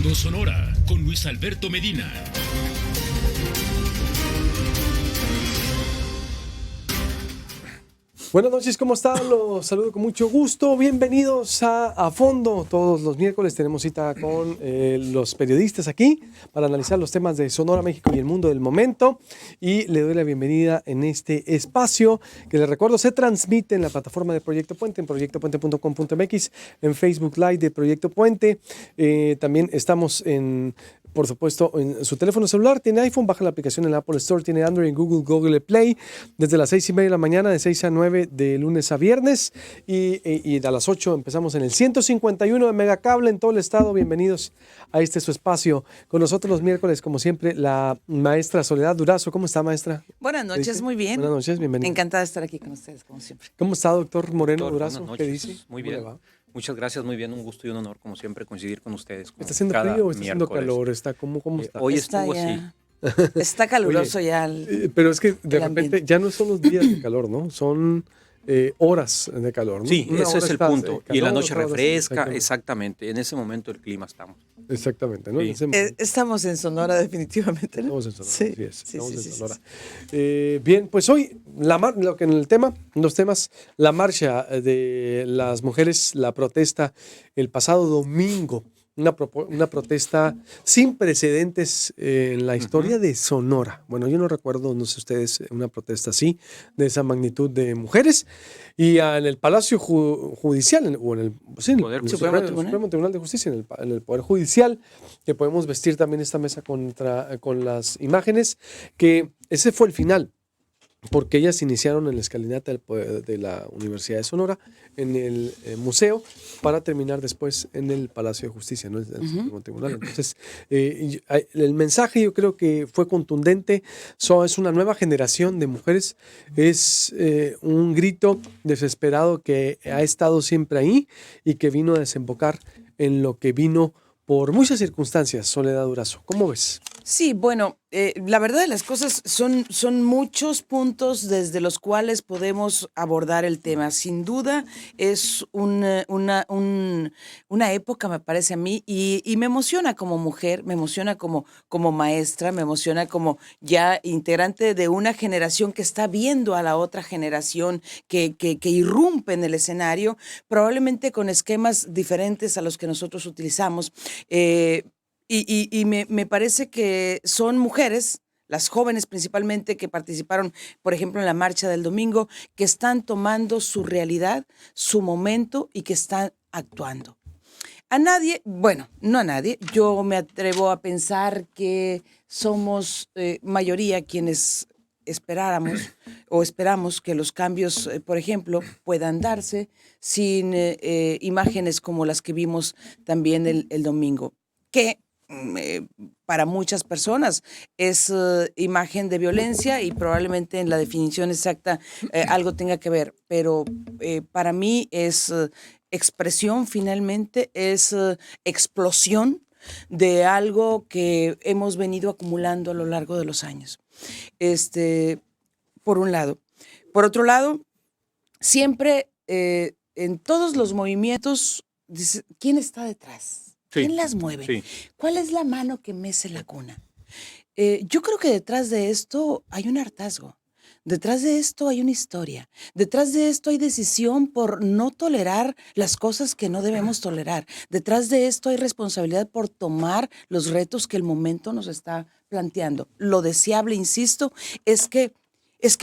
Mundo Sonora con Luis Alberto Medina. Buenas noches, ¿cómo están? Los saludo con mucho gusto. Bienvenidos a Fondo. Todos los miércoles tenemos cita con los periodistas aquí para analizar los temas de Sonora, México y el mundo del momento. Y le doy la bienvenida en este espacio que les recuerdo se transmite en la plataforma de Proyecto Puente, en proyectopuente.com.mx, en Facebook Live de Proyecto Puente. También estamos por supuesto, en su teléfono celular. Tiene iPhone, baja la aplicación en la Apple Store. Tiene Android en Google Play. Desde las 6:30 de la mañana, de 6 a 9, de lunes a viernes. Y a las 8 empezamos en el 151 de Megacable en todo el estado. Bienvenidos a su espacio. Con nosotros los miércoles, como siempre, la maestra Soledad Durazo. ¿Cómo está, maestra? Buenas noches, muy bien. Buenas noches, bienvenida. Encantada de estar aquí con ustedes, como siempre. ¿Cómo está, doctor Moreno Doctor, Durazo? ¿Qué dice? Muy bien. Muchas gracias, muy bien. Un gusto y un honor, como siempre, coincidir con ustedes. ¿Está haciendo frío o está haciendo calor? ¿Cómo está? Hoy estuvo así. Está caluroso. Oye, ya. Pero es que de repente ya no son los días de calor, ¿no? Son horas de calor, ¿no? Sí, ese es el punto. Calor, y en la noche refresca, exactamente. En ese momento el clima estamos. Exactamente, ¿no? Sí. Estamos en Sonora, definitivamente, ¿no? Estamos en Sonora, sí. sí es. Sí, Estamos sí, en sí, Sonora. sí. Bien, pues hoy, los temas, la marcha de las mujeres, la protesta el pasado domingo, una protesta sin precedentes en la historia de Sonora. Bueno, yo no recuerdo, no sé ustedes, una protesta así, de esa magnitud de mujeres. Y en el Palacio Judicial, en el Supremo Tribunal de Justicia, en el Poder Judicial, que podemos vestir también esta mesa con las imágenes, que ese fue el final, porque ellas iniciaron en la escalinata de la Universidad de Sonora, en el museo, para terminar después en el Palacio de Justicia, ¿no? El Supremo Tribunal. Entonces, el mensaje yo creo que fue contundente. Es una nueva generación de mujeres, es un grito desesperado que ha estado siempre ahí y que vino a desembocar en lo que vino por muchas circunstancias. Soledad Durazo, ¿cómo ves? Sí, bueno, la verdad de las cosas son muchos puntos desde los cuales podemos abordar el tema. Sin duda es una época, me parece a mí, y me emociona como mujer, me emociona como maestra, me emociona como ya integrante de una generación que está viendo a la otra generación que irrumpe en el escenario, probablemente con esquemas diferentes a los que nosotros utilizamos. Y me parece que son mujeres, las jóvenes principalmente, que participaron, por ejemplo, en la marcha del domingo, que están tomando su realidad, su momento y que están actuando. No a nadie, yo me atrevo a pensar que somos mayoría quienes esperamos que los cambios, por ejemplo, puedan darse sin imágenes como las que vimos también el domingo, que para muchas personas es imagen de violencia y probablemente en la definición exacta algo tenga que ver, pero para mí es expresión, finalmente es explosión de algo que hemos venido acumulando a lo largo de los años. Por un lado. Por otro lado, siempre en todos los movimientos, ¿quién está detrás? Sí, ¿Quién las mueve? sí. ¿Cuál es la mano que mece la cuna? Yo creo que detrás de esto hay un hartazgo. Detrás de esto hay una historia. Detrás de esto hay decisión por no tolerar las cosas que no debemos tolerar. Detrás de esto hay responsabilidad por tomar los retos que el momento nos está planteando. Lo deseable, insisto, es que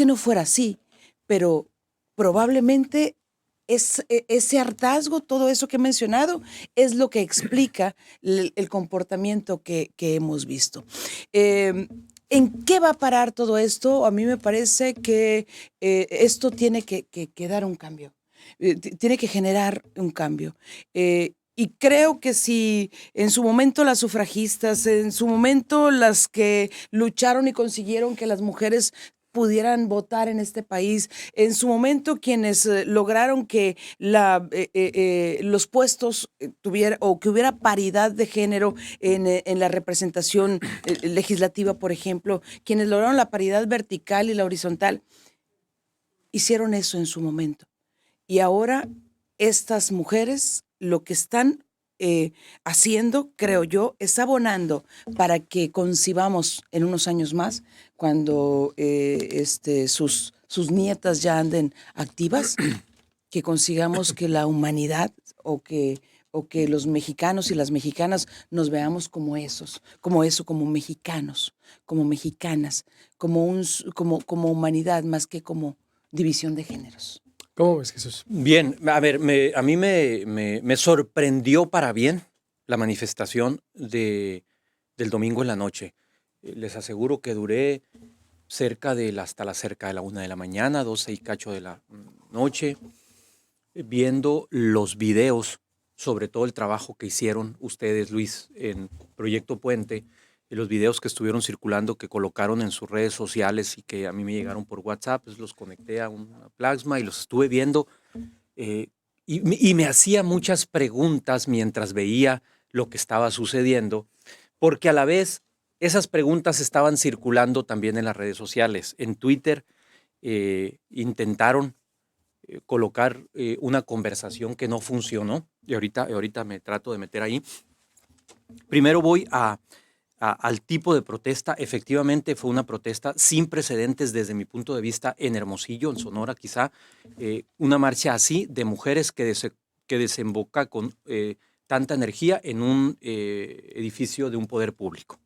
no fuera así, pero probablemente ese hartazgo, todo eso que he mencionado, es lo que explica el comportamiento que hemos visto. ¿En qué va a parar todo esto? A mí me parece que esto tiene que dar un cambio, tiene que generar un cambio. Y creo que si en su momento las sufragistas, en su momento las que lucharon y consiguieron que las mujeres pudieran votar en este país, en su momento quienes lograron que los puestos que hubiera paridad de género en la representación legislativa, por ejemplo, quienes lograron la paridad vertical y la horizontal, hicieron eso en su momento. Y ahora estas mujeres lo que están haciendo, creo yo, es abonando para que concibamos en unos años más, cuando sus nietas ya anden activas, que consigamos que la humanidad o que los mexicanos y las mexicanas nos veamos como como mexicanos, como mexicanas, como humanidad, más que como división de géneros. ¿Cómo ves, Jesús? Bien, a ver, a mí me sorprendió para bien la manifestación del domingo en la noche. Les aseguro que duré cerca de la 1 de la mañana, 12 y cacho de la noche, viendo los videos, sobre todo el trabajo que hicieron ustedes, Luis, en Proyecto Puente, y los videos que estuvieron circulando, que colocaron en sus redes sociales y que a mí me llegaron por WhatsApp, pues los conecté a una plasma y los estuve viendo, y me hacía muchas preguntas mientras veía lo que estaba sucediendo, porque a la vez esas preguntas estaban circulando también en las redes sociales. En Twitter intentaron colocar una conversación que no funcionó, y ahorita me trato de meter ahí. Primero voy al tipo de protesta. Efectivamente fue una protesta sin precedentes desde mi punto de vista en Hermosillo, en Sonora quizá, una marcha así de mujeres que desemboca con tanta energía en un edificio de un poder público.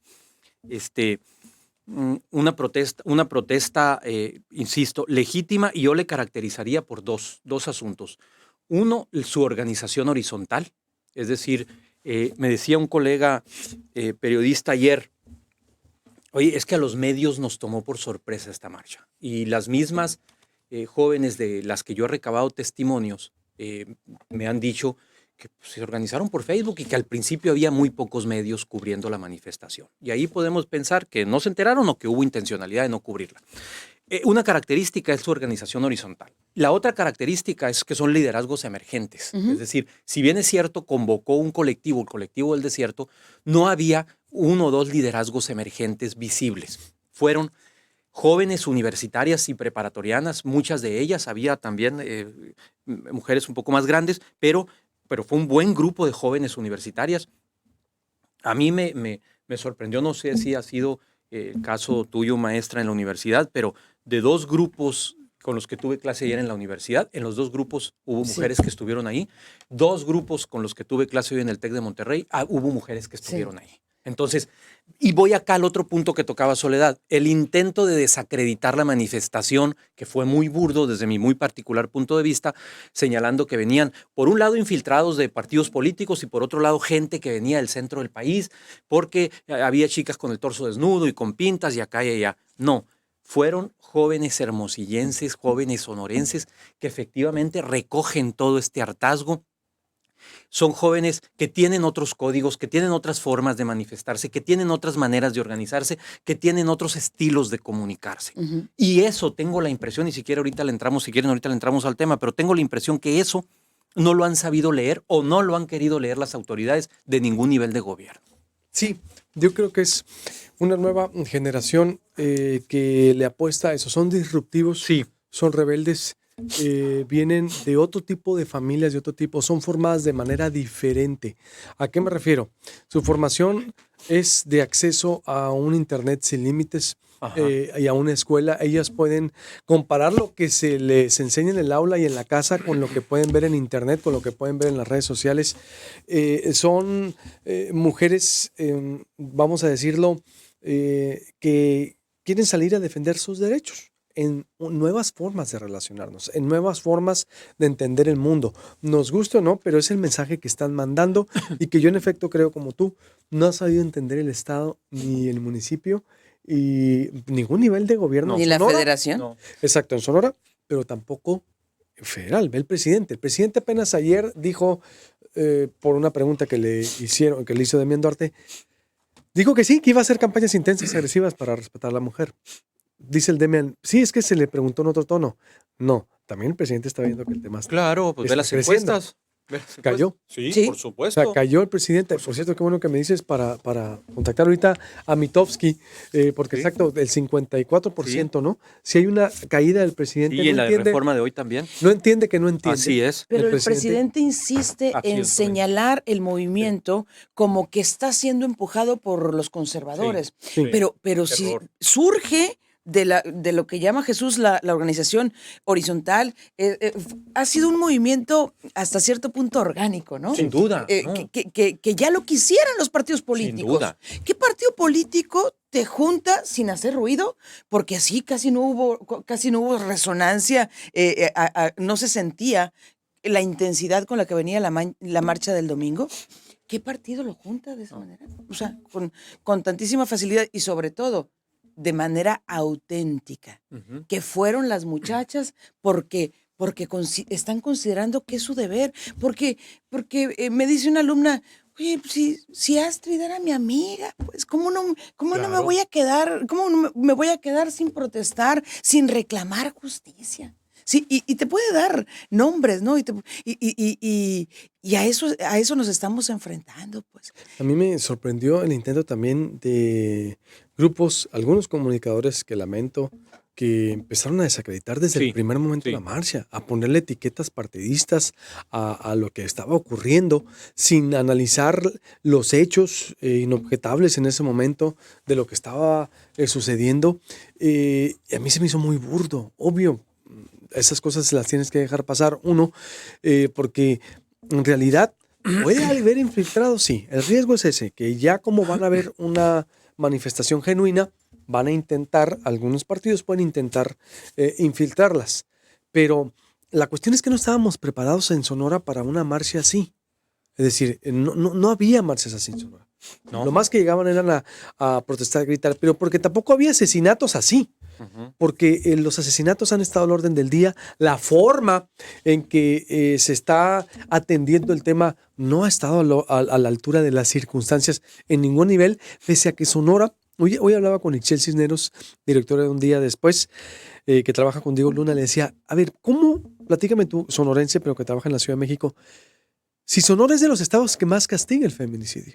Una protesta, insisto, legítima, y yo le caracterizaría por dos asuntos. Uno, su organización horizontal, es decir, me decía un colega periodista ayer, oye, es que a los medios nos tomó por sorpresa esta marcha, y las mismas jóvenes de las que yo he recabado testimonios me han dicho que se organizaron por Facebook y que al principio había muy pocos medios cubriendo la manifestación. Y ahí podemos pensar que no se enteraron o que hubo intencionalidad de no cubrirla. Una característica es su organización horizontal. La otra característica es que son liderazgos emergentes. Es decir, si bien es cierto, convocó un colectivo, el colectivo del desierto, no había 1 o 2 liderazgos emergentes visibles. Fueron jóvenes universitarias y preparatorianas, muchas de ellas, había también mujeres un poco más grandes, pero fue un buen grupo de jóvenes universitarias. A mí me sorprendió, no sé si ha sido el caso tuyo, maestra, en la universidad, pero de 2 grupos con los que tuve clase ayer en la universidad, en los 2 grupos hubo mujeres que estuvieron ahí. 2 grupos con los que tuve clase hoy en el TEC de Monterrey, hubo mujeres que estuvieron ahí. Entonces, y voy acá al otro punto que tocaba Soledad, el intento de desacreditar la manifestación, que fue muy burdo desde mi muy particular punto de vista, señalando que venían, por un lado, infiltrados de partidos políticos y por otro lado, gente que venía del centro del país, porque había chicas con el torso desnudo y con pintas y acá y allá. No, fueron jóvenes hermosillenses, jóvenes sonorenses, que efectivamente recogen todo este hartazgo. Son jóvenes que tienen otros códigos, que tienen otras formas de manifestarse, que tienen otras maneras de organizarse, que tienen otros estilos de comunicarse. Y eso tengo la impresión, y si quieren ahorita le entramos al tema, pero tengo la impresión que eso no lo han sabido leer o no lo han querido leer las autoridades de ningún nivel de gobierno. Sí, yo creo que es una nueva generación que le apuesta a eso. Son disruptivos, Sí. son rebeldes, vienen de otro tipo de familias, de otro tipo, son formadas de manera diferente. ¿A qué me refiero? Su formación es de acceso a un internet sin límites y a una escuela. Ellas pueden comparar lo que se les enseña en el aula y en la casa con lo que pueden ver en internet, con lo que pueden ver en las redes sociales. Son mujeres, vamos a decirlo, que quieren salir a defender sus derechos en nuevas formas de relacionarnos, en nuevas formas de entender el mundo. Nos gusta o no, pero es el mensaje que están mandando y que yo en efecto creo, como tú, no has sabido entender el Estado ni el municipio y ningún nivel de gobierno. Ni la federación. No. Exacto, en Sonora, pero tampoco federal. Ve el presidente. El presidente apenas ayer dijo, por una pregunta que le hizo Demián Duarte, dijo que sí, que iba a hacer campañas intensas y agresivas para respetar a la mujer. Dice el Demian, sí, es que se le preguntó en otro tono. No, también el presidente está viendo que el tema está Claro, pues ve las creciendo. encuestas. Cayó. Sí, Sí. por O supuesto. sea, cayó el presidente. Por cierto, qué bueno que me dices para contactar ahorita a Mitofsky, porque Sí. exacto, el 54%, ¿no? Si hay una caída del presidente, Y en no la entiende, reforma de hoy también. no entiende que no entiende. Así es. Pero El el presidente insiste Así en es, Lorena. señalar el movimiento como que está siendo empujado por los conservadores. Sí. Pero si Error. surge de lo que llama Jesús la organización horizontal, ha sido un movimiento hasta cierto punto orgánico, ¿no? Sin duda. ¿no? Que ya lo quisieran los partidos políticos. duda. ¿Qué partido político te junta sin hacer ruido? Porque así casi no hubo resonancia, no se sentía la intensidad con la que venía la marcha del domingo. ¿Qué partido lo junta de esa manera? O sea, con tantísima facilidad y sobre todo de manera auténtica, Ujú. que fueron las muchachas porque están considerando que es su deber, porque me dice una alumna, oye, pues, si Astrid era mi amiga, pues cómo no me Claro. voy a quedar, cómo no me voy a quedar sin protestar, sin reclamar justicia. Sí, y te puede dar nombres, ¿no? Y a eso nos estamos enfrentando, pues. A mí me sorprendió el intento también de grupos, algunos comunicadores que lamento, que empezaron a desacreditar desde Sí, el primer momento de sí. la marcha, a ponerle etiquetas partidistas a lo que estaba ocurriendo, sin analizar los hechos inobjetables en ese momento de lo que estaba sucediendo. Y a mí se me hizo muy burdo, obvio. Esas cosas las tienes que dejar pasar, uno, porque en realidad puede haber infiltrados, sí. El riesgo es ese, que ya como van a ver una manifestación genuina, van a intentar, algunos partidos pueden intentar infiltrarlas. Pero la cuestión es que no estábamos preparados en Sonora para una marcha así. Es decir, no había marchas así en Sonora. ¿No? Lo más que llegaban eran a protestar, a gritar, pero porque tampoco había asesinatos así. Ujú. Porque los asesinatos han estado al orden del día, la forma en que se está atendiendo el tema no ha estado a la altura de las circunstancias en ningún nivel, pese a que Sonora, hoy hablaba con Ixchel Cisneros, directora de Un Día Después, que trabaja con Diego Luna, le decía, a ver, platícame tú, sonorense, pero que trabaja en la Ciudad de México, si Sonora es de los estados que más castiga el feminicidio,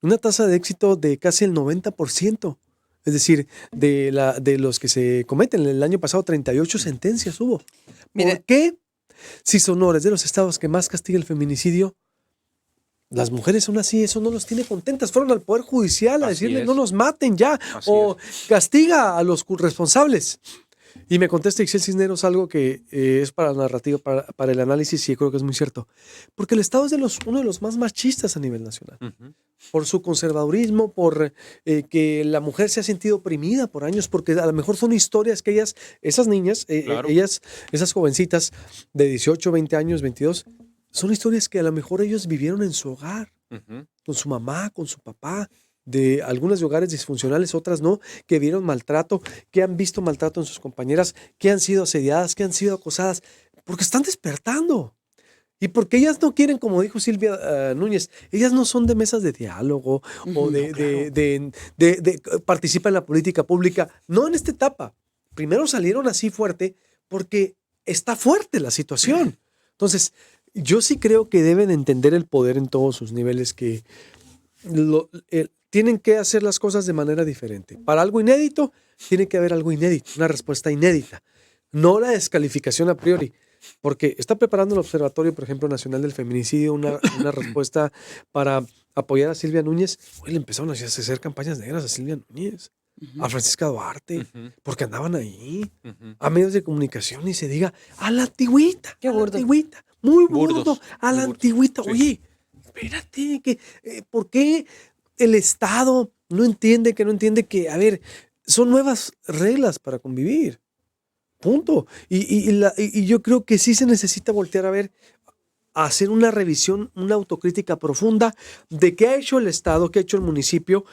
una tasa de éxito de casi el 90%. Es decir, de los que se cometen. El año pasado 38 sentencias hubo. Mire. ¿Por qué? Si Sonora es de los estados que más castiga el feminicidio, las mujeres son así, eso no los tiene contentas. Fueron al Poder Judicial a Así decirle es. no nos maten ya, Así o castiga a los responsables. Y me contesta Ixchel Cisneros algo que es para la narrativa, para el análisis, y yo creo que es muy cierto. Porque el estado es uno de los más machistas a nivel nacional. Ujú. Por su conservadurismo, por que la mujer se ha sentido oprimida por años, porque a lo mejor son historias que esas niñas, Claro. esas jovencitas de 18, 20 años, 22, son historias que a lo mejor ellos vivieron en su hogar, Ujú. con su mamá, con su papá, de algunas de hogares disfuncionales, otras no, que vieron maltrato, que han visto maltrato en sus compañeras, que han sido asediadas, que han sido acosadas, porque están despertando. Y porque ellas no quieren, como dijo Silvia Núñez, ellas no son de mesas de diálogo o de participar en la política pública. No en esta etapa. Primero salieron así fuerte porque está fuerte la situación. Entonces, yo sí creo que deben entender el poder en todos sus niveles, que tienen que hacer las cosas de manera diferente. Para algo inédito, tiene que haber algo inédito, una respuesta inédita. No la descalificación a priori. Porque está preparando el Observatorio, por ejemplo, Nacional del Feminicidio, una respuesta para apoyar a Silvia Núñez. Hoy le empezaron a hacer campañas negras a Silvia Núñez, a Francisca Duarte, Ujú. porque andaban ahí, Ujú. a medios de comunicación, y se diga, a la antigüita, Qué a la burdo. antigüita, muy Burdos, burdo, a la muy burdos, antigüita. sí. Oye, espérate, ¿por qué el Estado no entiende que, a ver, son nuevas reglas para convivir? Punto. Y yo creo que sí se necesita voltear a ver, a hacer una revisión, una autocrítica profunda de qué ha hecho el Estado, qué ha hecho el municipio,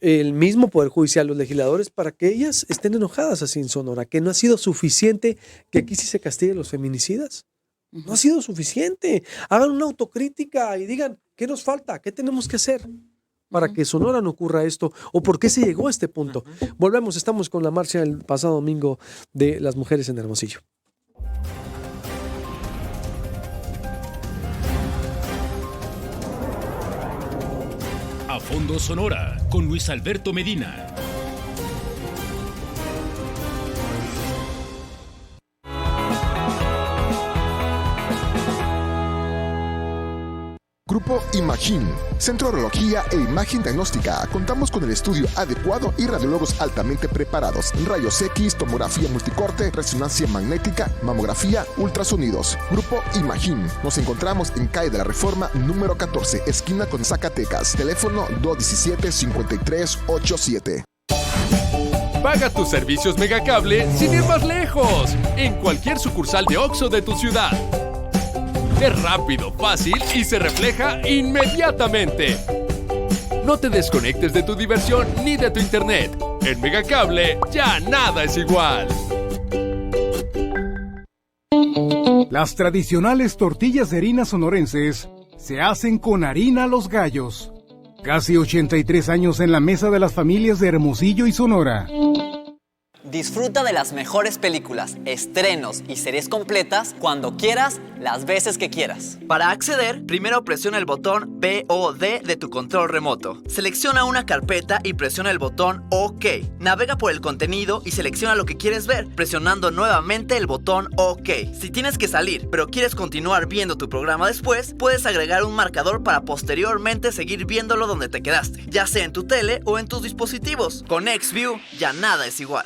el mismo Poder Judicial, los legisladores, para que ellas estén enojadas así en Sonora, que no ha sido suficiente que aquí sí se castiguen los feminicidas. No ha sido suficiente. Hagan una autocrítica y digan, ¿qué nos falta? ¿Qué tenemos que hacer para que Sonora no ocurra esto? ¿O por qué se llegó a este punto? Volvemos, estamos con la marcha del pasado domingo de las mujeres en Hermosillo. Fondo Sonora con Luis Alberto Medina. Grupo Imagín, Centro de Urología e Imagen Diagnóstica. Contamos con el estudio adecuado y radiólogos altamente preparados. Rayos X, tomografía multicorte, resonancia magnética, mamografía, ultrasonidos. Grupo Imagín. Nos encontramos en calle de la Reforma número 14, esquina con Zacatecas. Teléfono 217-5387. Paga tus servicios Megacable sin ir más lejos. En cualquier sucursal de OXXO de tu ciudad. Es rápido, fácil y se refleja inmediatamente. No te desconectes de tu diversión ni de tu internet. En Megacable ya nada es igual. Las tradicionales tortillas de harina sonorenses se hacen con harina Los Gallos. Casi 83 años en la mesa de las familias de Hermosillo y Sonora. Disfruta de las mejores películas, estrenos y series completas cuando quieras, las veces que quieras. Para acceder, primero presiona el botón VOD de tu control remoto. Selecciona una carpeta y presiona el botón OK. Navega por el contenido y selecciona lo que quieres ver, presionando nuevamente el botón OK. Si tienes que salir, pero quieres continuar viendo tu programa después, puedes agregar un marcador para posteriormente seguir viéndolo donde te quedaste, ya sea en tu tele o en tus dispositivos. Con XView ya nada es igual.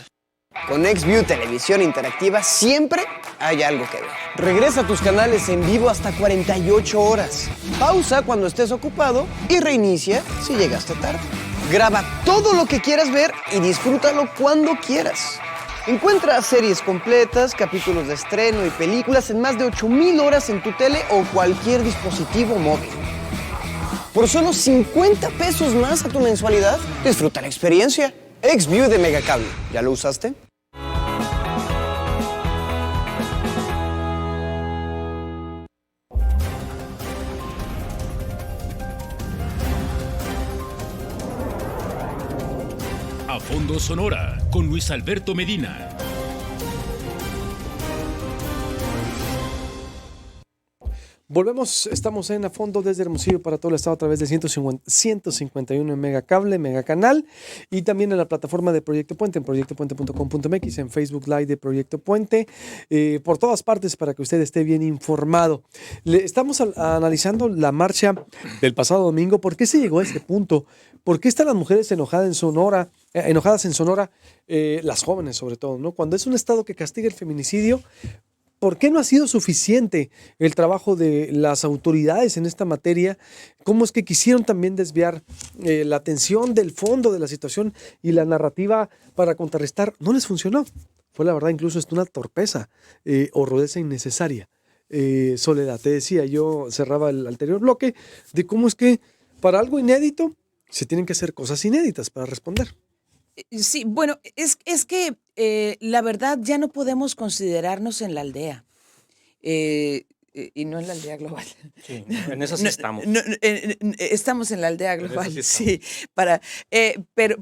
Con XView Televisión Interactiva siempre hay algo que ver. Regresa a tus canales en vivo hasta 48 horas. Pausa cuando estés ocupado y reinicia si llegaste tarde. Graba todo lo que quieras ver y disfrútalo cuando quieras. Encuentra series completas, capítulos de estreno y películas en más de 8,000 horas en tu tele o cualquier dispositivo móvil. Por solo 50 pesos más a tu mensualidad, disfruta la experiencia. XView de Megacable. ¿Ya lo usaste? A Fondo Sonora con Luis Alberto Medina. Volvemos, estamos en A Fondo desde Hermosillo para todo el estado a través de 151 en Megacable, Megacanal y también en la plataforma de Proyecto Puente, en proyectopuente.com.mx, en Facebook Live de Proyecto Puente, por todas partes para que usted esté bien informado. Estamos analizando la marcha del pasado domingo. ¿Por qué se llegó a ese punto? ¿Por qué están las mujeres enojadas en Sonora, las jóvenes sobre todo, ¿no? Cuando es un estado que castiga el feminicidio, ¿por qué no ha sido suficiente el trabajo de las autoridades en esta materia? ¿Cómo es que quisieron también desviar la atención del fondo de la situación y la narrativa para contrarrestar? No les funcionó. Fue la verdad incluso una torpeza o rudeza innecesaria. Soledad, te decía, yo cerraba el anterior bloque de cómo es que para algo inédito se tienen que hacer cosas inéditas para responder. Sí, bueno, es que la verdad ya no podemos considerarnos en la aldea. Y no en la aldea global. Sí, en esas estamos. Estamos en la aldea global, Sí pero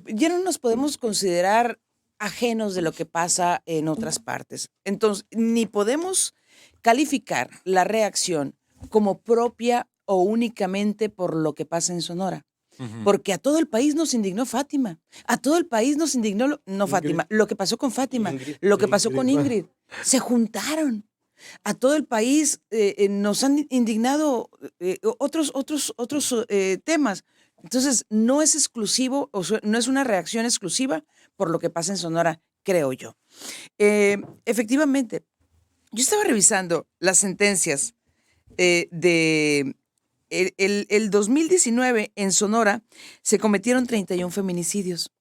ya no nos podemos considerar ajenos de lo que pasa en otras partes. Entonces, ni podemos calificar la reacción como propia o únicamente por lo que pasa en Sonora. Porque a todo el país nos indignó Fátima. A todo el país nos indignó, no Fátima, lo que pasó con Fátima, lo que pasó con Ingrid. Se juntaron. A todo el país nos han indignado otros temas. Entonces, no es exclusivo, no es una reacción exclusiva por lo que pasa en Sonora, creo yo. Efectivamente, yo estaba revisando las sentencias de... El 2019 en Sonora se cometieron 31 feminicidios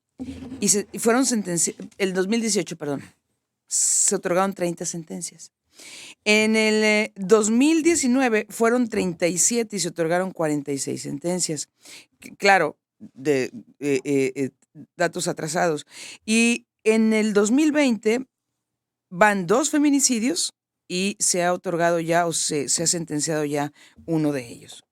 y fueron sentenciados, el 2018, perdón, se otorgaron 30 sentencias. En el 2019 fueron 37 y se otorgaron 46 sentencias. Claro, de datos atrasados. Y en el 2020 van 2 feminicidios y se ha otorgado ya o se ha sentenciado ya uno de ellos.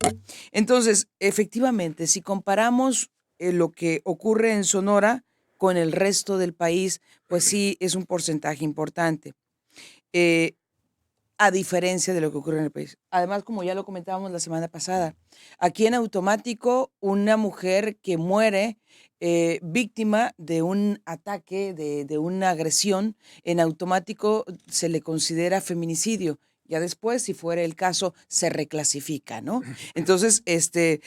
Entonces, efectivamente, si comparamos lo que ocurre en Sonora con el resto del país, pues sí es un porcentaje importante. a diferencia de lo que ocurre en el país. Además, como ya lo comentábamos la semana pasada, aquí en automático una mujer que muere víctima de un ataque, de una agresión, en automático se le considera feminicidio. Ya después, si fuera el caso, se reclasifica, ¿no? Entonces, en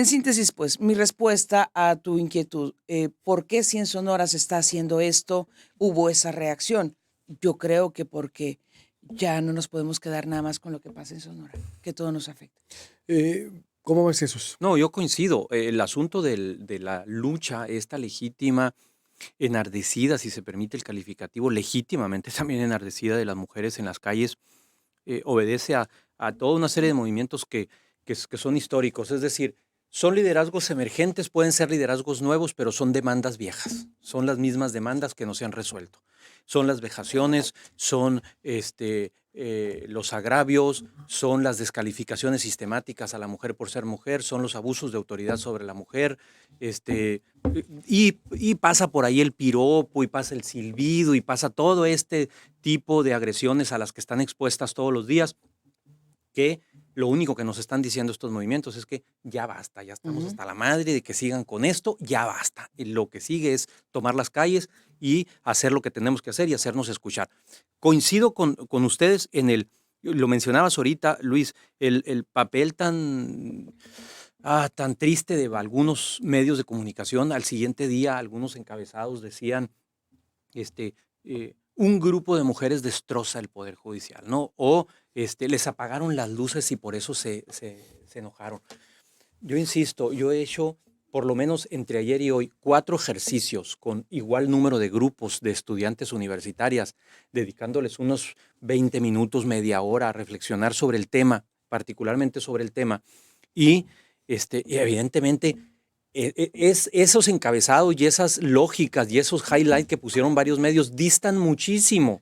síntesis, pues, mi respuesta a tu inquietud, ¿por qué si en Sonora se está haciendo esto, hubo esa reacción? Yo creo que porque ya no nos podemos quedar nada más con lo que pasa en Sonora, que todo nos afecta. ¿Cómo ves, Jesús? No, yo coincido. El asunto de la lucha, esta legítima, enardecida, si se permite el calificativo, legítimamente también enardecida de las mujeres en las calles, obedece a toda una serie de movimientos que son históricos. Es decir, son liderazgos emergentes, pueden ser liderazgos nuevos, pero son demandas viejas. Son las mismas demandas que no se han resuelto. Son las vejaciones, son los agravios, son las descalificaciones sistemáticas a la mujer por ser mujer, son los abusos de autoridad sobre la mujer, y pasa por ahí el piropo, y pasa el silbido, y pasa todo este tipo de agresiones a las que están expuestas todos los días, que lo único que nos están diciendo estos movimientos es que ya basta, ya estamos hasta la madre de que sigan con esto, ya basta. Y lo que sigue es tomar las calles y hacer lo que tenemos que hacer y hacernos escuchar. Coincido con ustedes en lo mencionabas ahorita, Luis, el papel tan triste de algunos medios de comunicación. Al siguiente día, algunos encabezados decían, un grupo de mujeres destroza el Poder Judicial, ¿no? O les apagaron las luces y por eso se enojaron. Yo insisto, yo he hecho por lo menos entre ayer y hoy 4 ejercicios con igual número de grupos de estudiantes universitarias, dedicándoles unos 20 minutos, media hora a reflexionar sobre el tema, particularmente sobre el tema. Y evidentemente esos encabezados y esas lógicas y esos highlights que pusieron varios medios distan muchísimo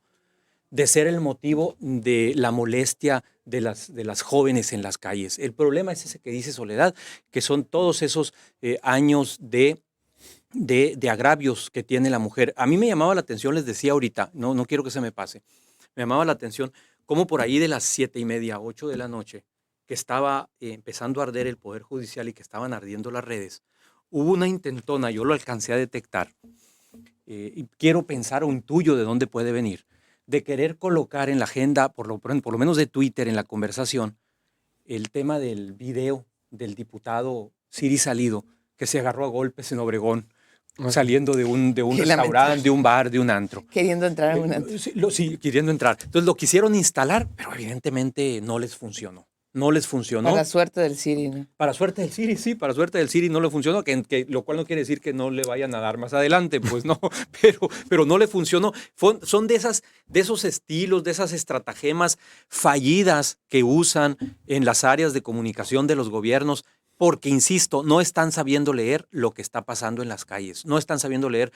de ser el motivo de la molestia de las jóvenes en las calles. El problema es ese que dice Soledad, que son todos esos años de agravios que tiene la mujer. A mí me llamaba la atención, les decía ahorita, no quiero que se me pase, me llamaba la atención cómo por ahí de las 7:30, 8 de la noche, que estaba empezando a arder el Poder Judicial y que estaban ardiendo las redes, hubo una intentona, yo lo alcancé a detectar, y quiero pensar o intuyo de dónde puede venir, de querer colocar en la agenda, por lo menos de Twitter, en la conversación, el tema del video del diputado Siri Salido, que se agarró a golpes en Obregón, saliendo de un restaurante, de un bar, de un antro. Queriendo entrar a un antro. Sí, queriendo entrar. Entonces lo quisieron instalar, pero evidentemente no les funcionó. No les funcionó. Para suerte del Siri, ¿no? Para suerte del Siri, sí, para suerte del Siri no le funcionó, lo cual no quiere decir que no le vayan a dar más adelante, pues no, pero no le funcionó. Son de esos estilos, de esas estratagemas fallidas que usan en las áreas de comunicación de los gobiernos, porque, insisto, no están sabiendo leer lo que está pasando en las calles, no están sabiendo leer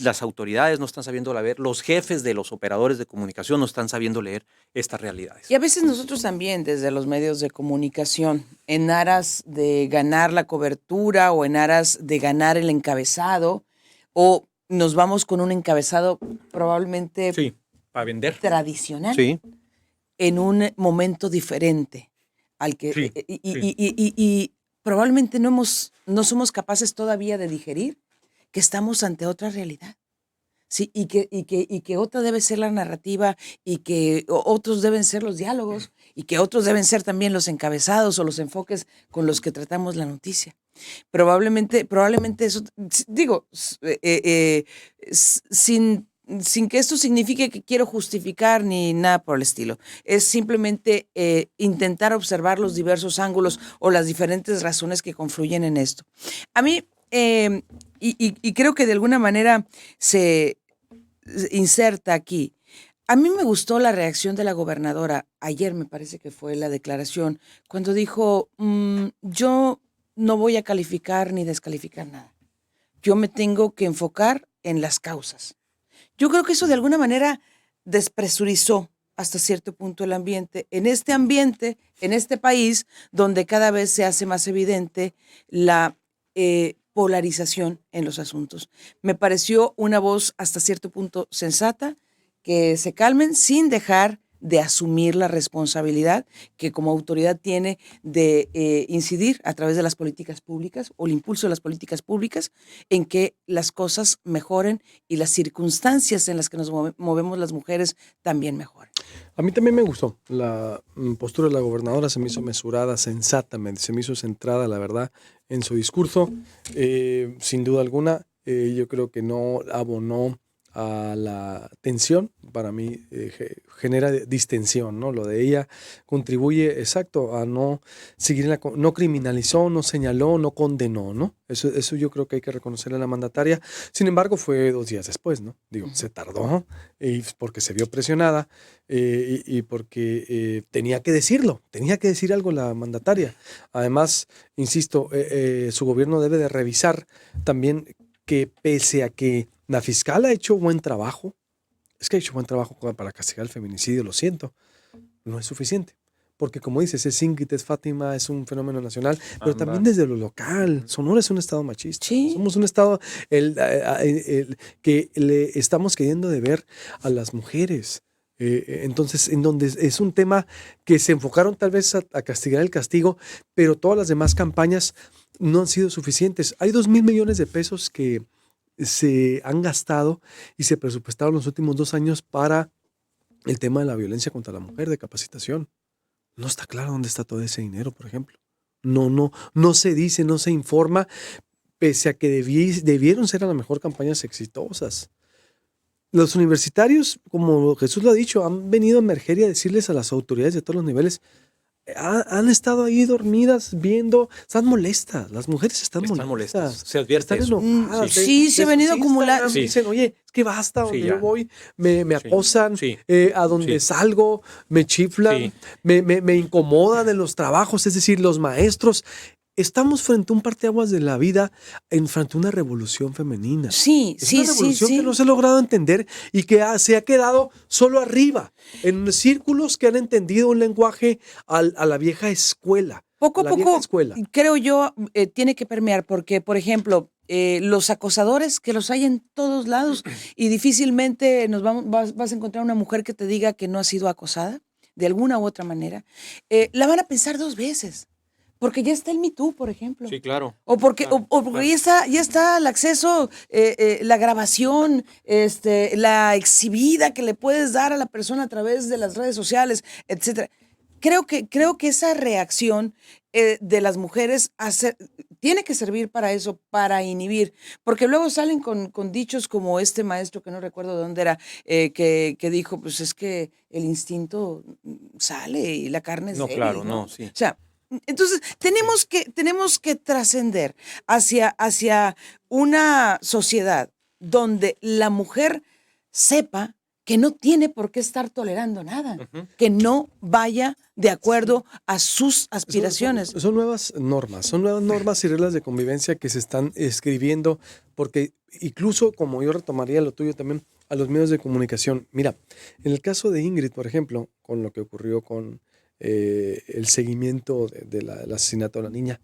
las autoridades, no están sabiendo leer los jefes de los operadores de comunicación, no están sabiendo leer estas realidades. Y a veces nosotros también, desde los medios de comunicación, en aras de ganar la cobertura o en aras de ganar el encabezado, o nos vamos con un encabezado probablemente sí, para vender, tradicional, sí, en un momento diferente al que sí, y probablemente no somos capaces todavía de digerir que estamos ante otra realidad. Sí, y que otra debe ser la narrativa y que otros deben ser los diálogos y que otros deben ser también los encabezados o los enfoques con los que tratamos la noticia. Probablemente eso, digo, sin que esto signifique que quiero justificar ni nada por el estilo. Es simplemente intentar observar los diversos ángulos o las diferentes razones que confluyen en esto. A mí, y creo que de alguna manera se inserta aquí, a mí me gustó la reacción de la gobernadora, ayer me parece que fue la declaración, cuando dijo, yo no voy a calificar ni descalificar nada. Yo me tengo que enfocar en las causas. Yo creo que eso de alguna manera despresurizó hasta cierto punto el ambiente, en este país, donde cada vez se hace más evidente la polarización en los asuntos. Me pareció una voz hasta cierto punto sensata, que se calmen sin dejar de asumir la responsabilidad que como autoridad tiene de incidir a través de las políticas públicas o el impulso de las políticas públicas en que las cosas mejoren y las circunstancias en las que nos movemos las mujeres también mejoren. A mí también me gustó la postura de la gobernadora, se me hizo mesurada, sensatamente, se me hizo centrada, la verdad, en su discurso. Sin duda alguna, yo creo que no abonó a la tensión, para mí genera distensión, ¿no? Lo de ella contribuye, exacto, a no seguir no criminalizó, no señaló, no condenó, ¿no? Eso yo creo que hay que reconocerle a la mandataria. Sin embargo, fue 2 días después, ¿no? Digo, se tardó y porque se vio presionada y porque tenía que decirlo, tenía que decir algo la mandataria. Además, insisto, su gobierno debe de revisar también que pese a que la fiscal ha hecho buen trabajo, es que ha hecho buen trabajo para castigar el feminicidio, lo siento, no es suficiente. Porque como dices, es Ingrid, es Fátima, es un fenómeno nacional, pero también desde lo local. Sonora es un estado machista. Sí. Somos un estado que le estamos queriendo deber a las mujeres. Entonces, en donde es un tema que se enfocaron tal vez a castigar el castigo, pero todas las demás campañas no han sido suficientes. Hay 2,000 millones de pesos que se han gastado y se presupuestaron los últimos 2 años para el tema de la violencia contra la mujer, de capacitación. No está claro dónde está todo ese dinero, por ejemplo. No se dice, no se informa, pese a que debieron ser a lo mejor campañas exitosas. Los universitarios, como Jesús lo ha dicho, han venido a emerger y a decirles a las autoridades de todos los niveles, han estado ahí dormidas viendo, están molestas, las mujeres están molestas. Se advierte están eso. enojadas. Sí, se ha venido acumulando. Sí. Dicen, oye, es que basta, donde yo ya. voy, me acosan, a donde Sí. salgo, me chiflan, Sí. me incomodan en los trabajos, es decir, los maestros. Estamos frente a un parteaguas de la vida, frente a una revolución femenina. Sí, Es sí, una revolución sí. que no se ha logrado entender y que se ha quedado solo arriba, en círculos que han entendido un lenguaje a la vieja escuela. Poco a la vieja poco, escuela. creo yo, tiene que permear, porque, por ejemplo, los acosadores, que los hay en todos lados, y difícilmente vas a encontrar una mujer que te diga que no ha sido acosada, de alguna u otra manera, la van a pensar 2 veces. Porque ya está el Me Too, por ejemplo. Sí, claro. O porque ya está el acceso, la grabación, la exhibida que le puedes dar a la persona a través de las redes sociales, etcétera. Creo que esa reacción de las mujeres tiene que servir para eso, para inhibir, porque luego salen con dichos como este maestro, que no recuerdo de dónde era, que dijo, pues es que el instinto sale y la carne es débil, claro, ¿no? sí. O sea, entonces, tenemos que trascender hacia una sociedad donde la mujer sepa que no tiene por qué estar tolerando nada, que no vaya de acuerdo a sus aspiraciones. Son nuevas normas y reglas de convivencia que se están escribiendo, porque incluso, como yo retomaría lo tuyo también, a los medios de comunicación. Mira, en el caso de Ingrid, por ejemplo, con lo que ocurrió con el seguimiento del asesinato de la niña,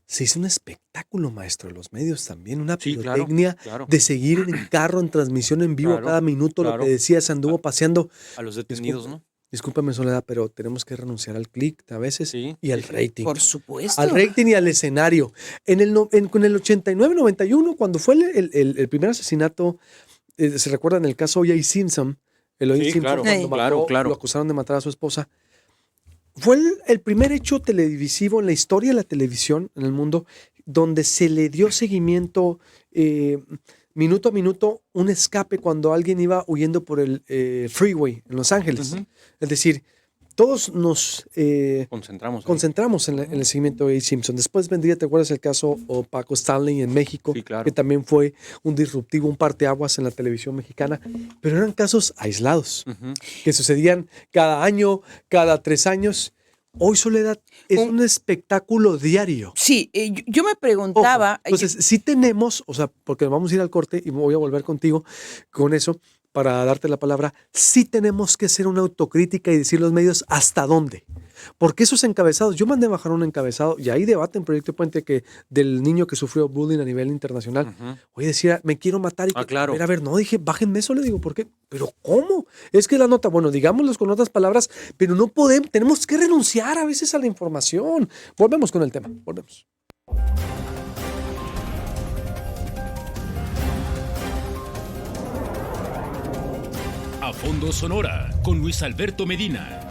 se hizo un espectáculo, maestro, de los medios también, una pirotecnia claro. de seguir en el carro, en transmisión en vivo cada minuto, lo que decía, se anduvo paseando. A los detenidos, ¿no? Discúlpame, Soledad, pero tenemos que renunciar al click a veces y al rating. Por supuesto. Al rating y al escenario. Con el 89-91, cuando fue el primer asesinato, se recuerda en el caso O.J. Simpson, cuando lo acusaron de matar a su esposa. Fue el primer hecho televisivo en la historia de la televisión en el mundo donde se le dio seguimiento minuto a minuto, un escape cuando alguien iba huyendo por el freeway en Los Ángeles. Es decir, todos nos concentramos en el seguimiento de A. Simpson. Después vendría, ¿te acuerdas el caso Paco Stanley en México? Sí, claro. Que también fue un disruptivo, un parteaguas en la televisión mexicana, pero eran casos aislados, que sucedían cada año, cada 3 años. Hoy, Soledad, es un espectáculo diario. Sí, yo me preguntaba... Ojo, entonces, sí tenemos, o sea, porque vamos a ir al corte y voy a volver contigo con eso, para darte la palabra, sí tenemos que hacer una autocrítica y decir los medios hasta dónde. Porque esos encabezados, yo mandé a bajar un encabezado y ahí debate en Proyecto Puente que del niño que sufrió bullying a nivel internacional. Oye, decía, me quiero matar. Y claro. a ver, no, dije, bájenme eso, le digo, ¿por qué? ¿Pero cómo? Es que la nota, bueno, digámoslo con otras palabras, pero no podemos, tenemos que renunciar a veces a la información. Volvemos con el tema, volvemos. A Fondo Sonora con Luis Alberto Medina.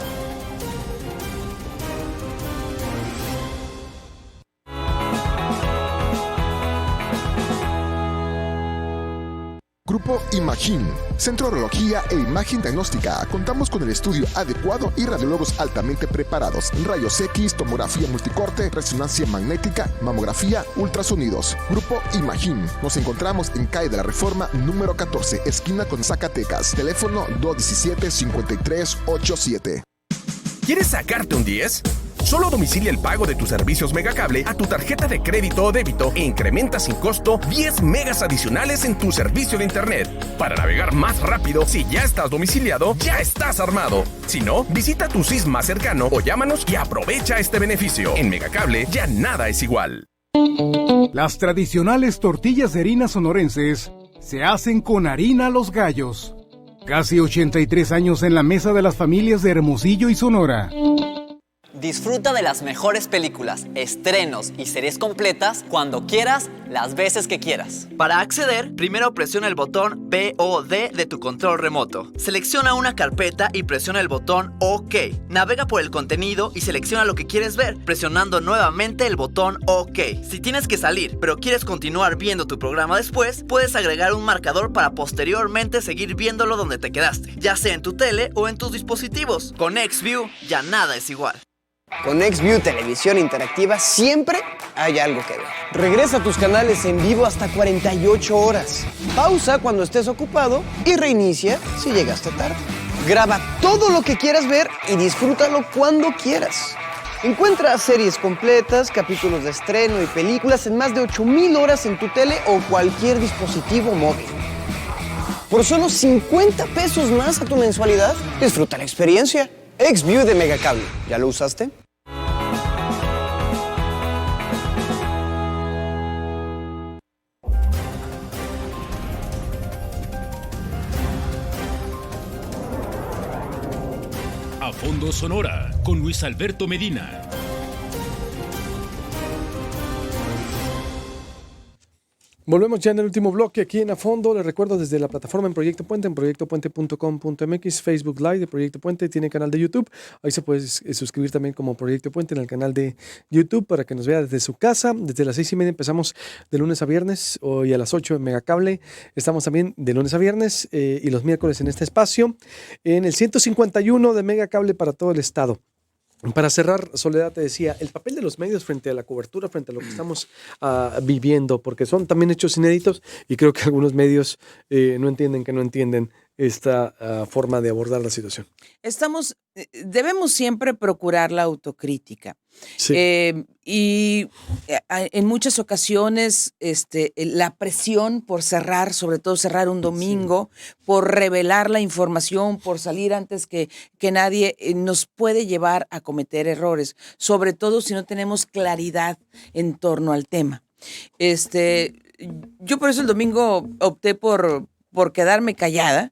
Grupo Imagín, Centro de Urología e Imagen Diagnóstica. Contamos con el estudio adecuado y radiólogos altamente preparados. Rayos X, tomografía multicorte, resonancia magnética, mamografía, ultrasonidos. Grupo Imagín. Nos encontramos en calle de la Reforma número 14, esquina con Zacatecas. Teléfono 217-5387. ¿Quieres sacarte un 10? Solo domicilia el pago de tus servicios Megacable a tu tarjeta de crédito o débito e incrementa sin costo 10 megas adicionales en tu servicio de internet. Para navegar más rápido, si ya estás domiciliado, ya estás armado. Si no, visita tu CIS más cercano o llámanos y aprovecha este beneficio. En Megacable ya nada es igual. Las tradicionales tortillas de harina sonorenses se hacen con harina Los Gallos. Casi 83 años en la mesa de las familias de Hermosillo y Sonora. Disfruta de las mejores películas, estrenos y series completas cuando quieras, las veces que quieras. Para acceder, primero presiona el botón POD de tu control remoto. Selecciona una carpeta y presiona el botón OK. Navega por el contenido y selecciona lo que quieres ver, presionando nuevamente el botón OK. Si tienes que salir, pero quieres continuar viendo tu programa después, puedes agregar un marcador para posteriormente seguir viéndolo donde te quedaste, ya sea en tu tele o en tus dispositivos. Con XView ya nada es igual. Con XView Televisión Interactiva siempre hay algo que ver. Regresa a tus canales en vivo hasta 48 horas. Pausa cuando estés ocupado y reinicia si llegaste tarde. Graba todo lo que quieras ver y disfrútalo cuando quieras. Encuentra series completas, capítulos de estreno y películas en más de 8,000 horas en tu tele o cualquier dispositivo móvil. Por solo 50 pesos más a tu mensualidad, disfruta la experiencia. XView de Megacable. ¿Ya lo usaste? A Fondo Sonora con Luis Alberto Medina. Volvemos ya en el último bloque aquí en A Fondo. Les recuerdo desde la plataforma en Proyecto Puente, en proyectopuente.com.mx, Facebook Live de Proyecto Puente, tiene canal de YouTube. Ahí se puede suscribir también como Proyecto Puente en el canal de YouTube para que nos vea desde su casa. Desde las 6:30 empezamos de lunes a viernes, hoy a las 8 en Megacable. Estamos también de lunes a viernes y los miércoles en este espacio, en el 151 de Megacable para todo el estado. Para cerrar, Soledad, te decía, el papel de los medios frente a la cobertura, frente a lo que estamos viviendo, porque son también hechos inéditos y creo que algunos medios no entienden esta forma de abordar la situación. Debemos siempre procurar la autocrítica. Sí. Y en muchas ocasiones la presión por cerrar, sobre todo cerrar un domingo, por revelar la información, por salir antes que nadie, nos puede llevar a cometer errores, sobre todo si no tenemos claridad en torno al tema. Yo por eso el domingo opté por quedarme callada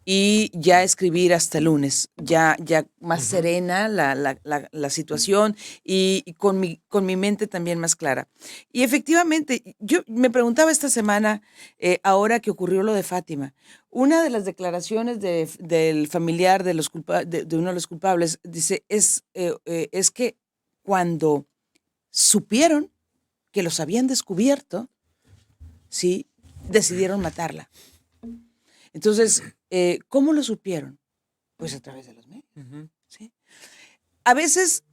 y ya escribir hasta el lunes, ya más serena la situación y con mi mente también más clara. Y efectivamente, yo me preguntaba esta semana, ahora que ocurrió lo de Fátima, una de las declaraciones del familiar de uno de los culpables dice, es que cuando supieron que los habían descubierto, ¿sí?, decidieron matarla. Entonces, ¿cómo lo supieron? Pues a través de los medios. Uh-huh. ¿Sí? A veces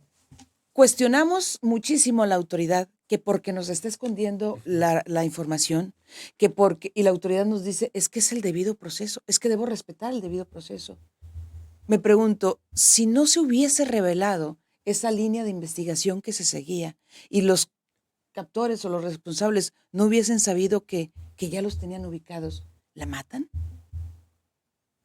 cuestionamos muchísimo a la autoridad que porque nos está escondiendo la información, y la autoridad nos dice, es que es el debido proceso, es que debo respetar el debido proceso. Me pregunto, si no se hubiese revelado esa línea de investigación que se seguía y los captores o los responsables no hubiesen sabido que ya los tenían ubicados, ¿la matan?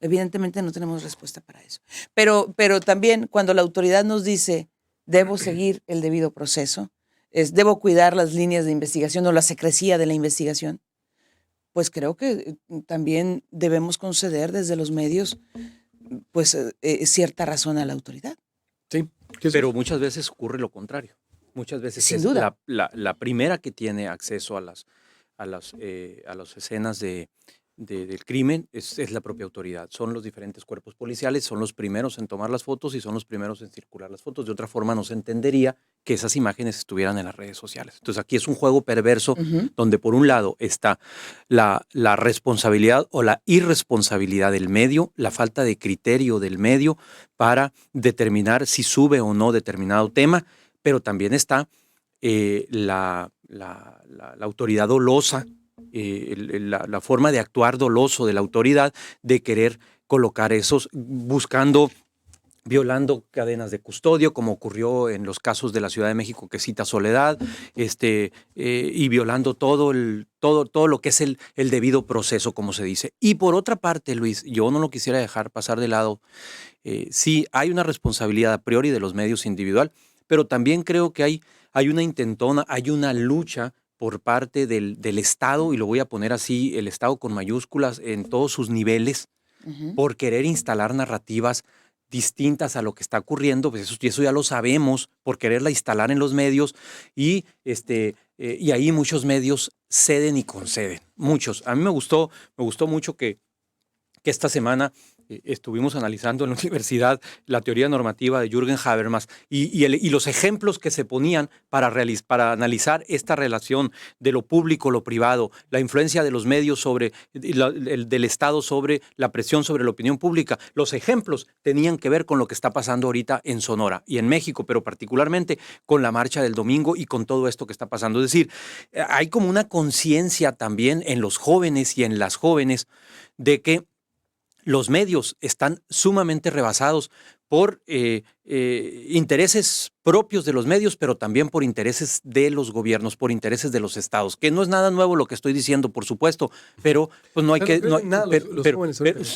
Evidentemente no tenemos respuesta para eso. Pero también cuando la autoridad nos dice, debo seguir el debido proceso, debo cuidar las líneas de investigación o la secrecía de la investigación, pues creo que también debemos conceder desde los medios pues cierta razón a la autoridad. Sí. Pero muchas veces ocurre lo contrario. Muchas veces Sin es duda. la primera que tiene acceso a las escenas del crimen es la propia autoridad. Son los diferentes cuerpos policiales, son los primeros en tomar las fotos y son los primeros en circular las fotos. De otra forma no se entendería que esas imágenes estuvieran en las redes sociales. Entonces aquí es un juego perverso donde por un lado está la responsabilidad o la irresponsabilidad del medio, la falta de criterio del medio para determinar si sube o no determinado tema, pero también está la autoridad dolosa, la forma de actuar doloso de la autoridad de querer colocar esos, violando cadenas de custodio, como ocurrió en los casos de la Ciudad de México que cita Soledad, y violando todo lo que es el debido proceso, como se dice. Y por otra parte, Luis, yo no lo quisiera dejar pasar de lado. Sí, hay una responsabilidad a priori de los medios individual, pero también creo que hay una intentona, hay una lucha por parte del Estado, y lo voy a poner así, el Estado con mayúsculas en todos sus niveles, por querer instalar narrativas distintas a lo que está ocurriendo, pues eso ya lo sabemos, por quererla instalar en los medios, y ahí muchos medios ceden y conceden, muchos. A mí me gustó mucho que esta semana estuvimos analizando en la universidad la teoría normativa de Jürgen Habermas y los ejemplos que se ponían para analizar esta relación de lo público, lo privado, la influencia de los medios del Estado sobre la presión sobre la opinión pública. Los ejemplos tenían que ver con lo que está pasando ahorita en Sonora y en México, pero particularmente con la marcha del domingo y con todo esto que está pasando. Es decir, hay como una conciencia también en los jóvenes y en las jóvenes de que los medios están sumamente rebasados por intereses propios de los medios, pero también por intereses de los gobiernos, por intereses de los estados, que no es nada nuevo lo que estoy diciendo, por supuesto, pero pues no hay que...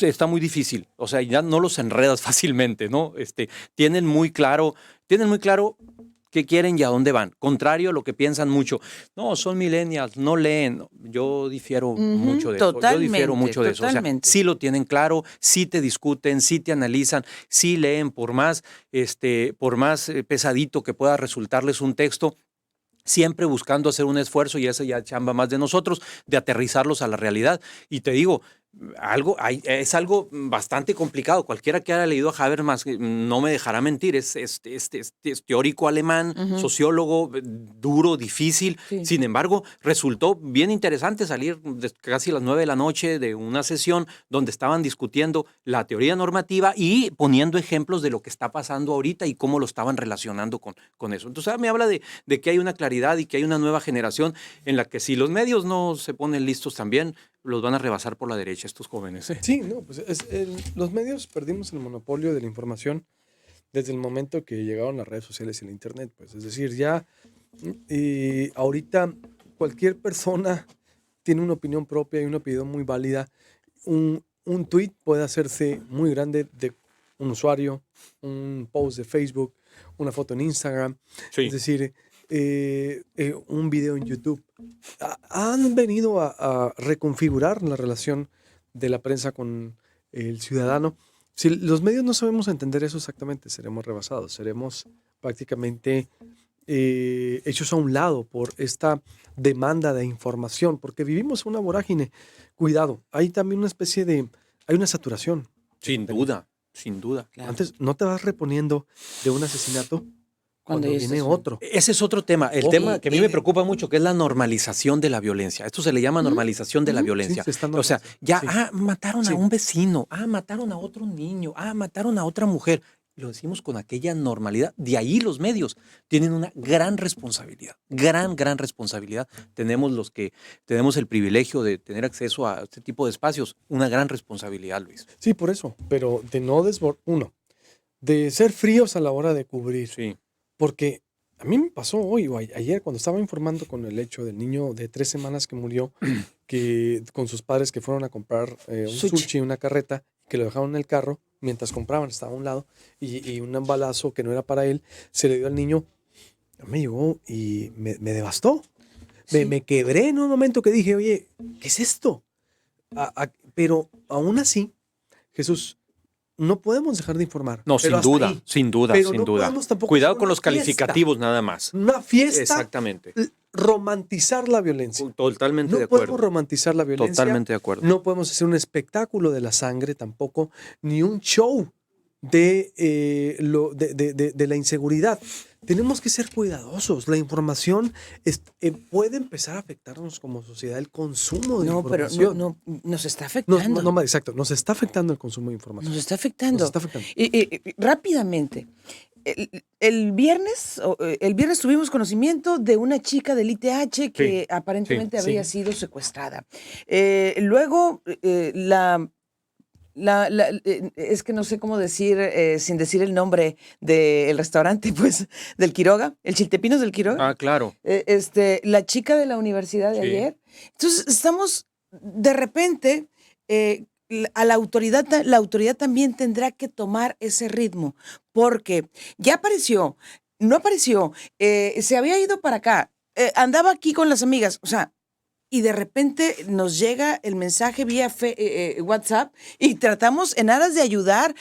está muy difícil, o sea, ya no los enredas fácilmente, ¿no? Tienen muy claro qué quieren y a dónde van. Contrario a lo que piensan mucho. No, son millennials, no leen. Yo difiero mucho de eso. Yo difiero mucho de eso. O sea, sí lo tienen claro, sí te discuten, sí te analizan, sí leen por más pesadito que pueda resultarles un texto, siempre buscando hacer un esfuerzo, y esa ya chamba más de nosotros, de aterrizarlos a la realidad. Y te digo, es algo bastante complicado. Cualquiera que haya leído a Habermas no me dejará mentir. Es teórico alemán, sociólogo, duro, difícil. Sí. Sin embargo, resultó bien interesante salir casi a las 9 de la noche de una sesión donde estaban discutiendo la teoría normativa y poniendo ejemplos de lo que está pasando ahorita y cómo lo estaban relacionando con eso. Entonces me habla de que hay una claridad y que hay una nueva generación en la que si los medios no se ponen listos también, los van a rebasar por la derecha estos jóvenes. Sí, no, pues los medios perdimos el monopolio de la información desde el momento que llegaron las redes sociales y el internet. Pues, es decir, ya ahorita cualquier persona tiene una opinión propia y una opinión muy válida. Un tweet puede hacerse muy grande de un usuario, un post de Facebook, una foto en Instagram. Sí. Es decir, un video en YouTube. Han venido a reconfigurar la relación de la prensa con el ciudadano. Si los medios no sabemos entender eso exactamente, seremos rebasados, seremos prácticamente hechos a un lado por esta demanda de información, porque vivimos una vorágine. Cuidado, hay también hay una saturación. Sin duda, sin duda. Claro. Antes no te vas reponiendo de un asesinato cuando viene otro. Ese es otro tema. El tema que a mí me preocupa mucho, que es la normalización de la violencia. Esto se le llama normalización de la violencia. Sí, o sea, ya mataron a un vecino, mataron a otro niño, mataron a otra mujer. Lo decimos con aquella normalidad. De ahí los medios tienen una gran responsabilidad, gran responsabilidad. Tenemos los que tenemos el privilegio de tener acceso a este tipo de espacios, una gran responsabilidad, Luis. Sí, por eso, pero de no de ser fríos a la hora de cubrir. Sí. Porque a mí me pasó hoy o ayer cuando estaba informando con el hecho del niño de 3 semanas que murió, que con sus padres que fueron a comprar un sushi en una carreta, que lo dejaron en el carro mientras compraban, estaba a un lado, y un balazo que no era para él se le dio al niño. Me llegó y me devastó. Sí. Me quebré en un momento que dije, oye, ¿qué es esto? Pero aún así, Jesús, no podemos dejar de informar. No, Pero sin duda, ahí. sin duda, Pero sin no duda. podemos tampoco Cuidado hacer con una los fiesta. calificativos nada más. Una fiesta. Exactamente. Romantizar la violencia. Totalmente No de podemos acuerdo. romantizar la violencia. Totalmente de acuerdo. No podemos hacer un espectáculo de la sangre tampoco, ni un show de la inseguridad. Tenemos que ser cuidadosos. La información puede empezar a afectarnos como sociedad, el consumo de información. Pero no, nos está afectando. Exacto, nos está afectando el consumo de información. Nos está afectando. Nos está afectando. Y rápidamente, el viernes tuvimos conocimiento de una chica del ITH que aparentemente habría sido secuestrada. Luego, es que no sé cómo decir, sin decir el nombre del restaurante, pues, del Quiroga, el Chiltepinos del Quiroga. Ah, claro. La chica de la universidad de ayer. Entonces, estamos, de repente, a la autoridad también tendrá que tomar ese ritmo, porque ya apareció, no apareció, se había ido para acá, andaba aquí con las amigas, o sea, y de repente nos llega el mensaje vía WhatsApp y tratamos en aras de ayudar,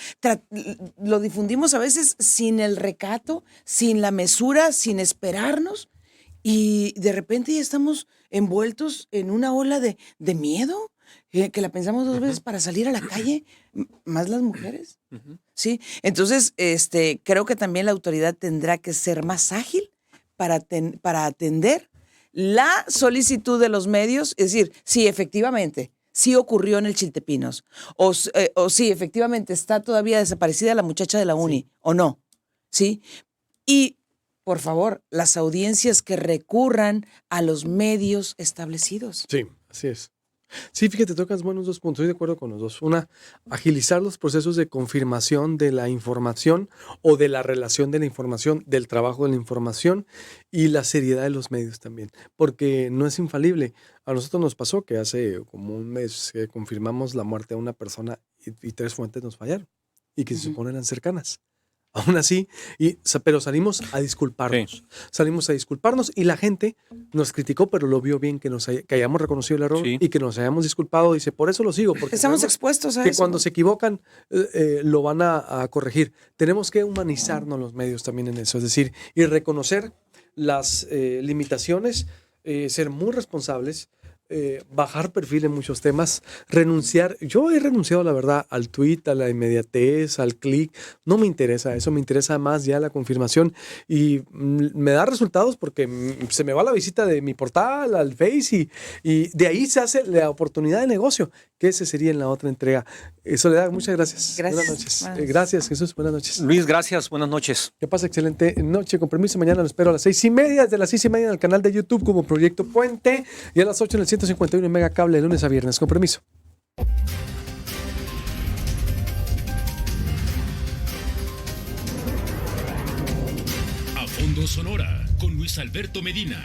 lo difundimos a veces sin el recato, sin la mesura, sin esperarnos, y de repente ya estamos envueltos en una ola de miedo, que la pensamos dos veces para salir a la calle, más las mujeres. ¿Sí? Entonces, creo que también la autoridad tendrá que ser más ágil para atender la solicitud de los medios, es decir, sí, efectivamente, sí ocurrió en el Chiltepinos, o sí, efectivamente está todavía desaparecida la muchacha de la uni, o no, ¿sí? Y, por favor, las audiencias que recurran a los medios establecidos. Sí, así es. Sí, fíjate, tocas buenos dos puntos, estoy de acuerdo con los dos. Una, agilizar los procesos de confirmación de la información o de la relación de la información, del trabajo de la información y la seriedad de los medios también, porque no es infalible. A nosotros nos pasó que hace como un mes confirmamos la muerte de una persona y 3 fuentes nos fallaron y que se supone eran cercanas. Aún así, pero salimos a disculparnos. Sí. Salimos a disculparnos y la gente nos criticó, pero lo vio bien que hayamos reconocido el error y que nos hayamos disculpado. Dice, por eso lo sigo. Porque estamos expuestos a que eso. Cuando se equivocan, lo van a corregir. Tenemos que humanizarnos los medios también en eso. Es decir, y reconocer las limitaciones, ser muy responsables, bajar perfil en muchos temas, renunciar. Yo he renunciado, la verdad, al tweet, a la inmediatez, al clic. No me interesa eso, me interesa más ya la confirmación y me da resultados porque se me va la visita de mi portal al Face y de ahí se hace la oportunidad de negocio, que ese sería en la otra entrega. Soledad, muchas gracias. Buenas noches. Gracias, Jesús. Buenas noches. Luis, gracias. Buenas noches. Que pase excelente noche. Con permiso, mañana lo espero a las 6:30, desde las 6:30 en el canal de YouTube como Proyecto Puente y a las 8 en el 151 en Megacable, de lunes a viernes. Con permiso. A Fondo Sonora con Luis Alberto Medina.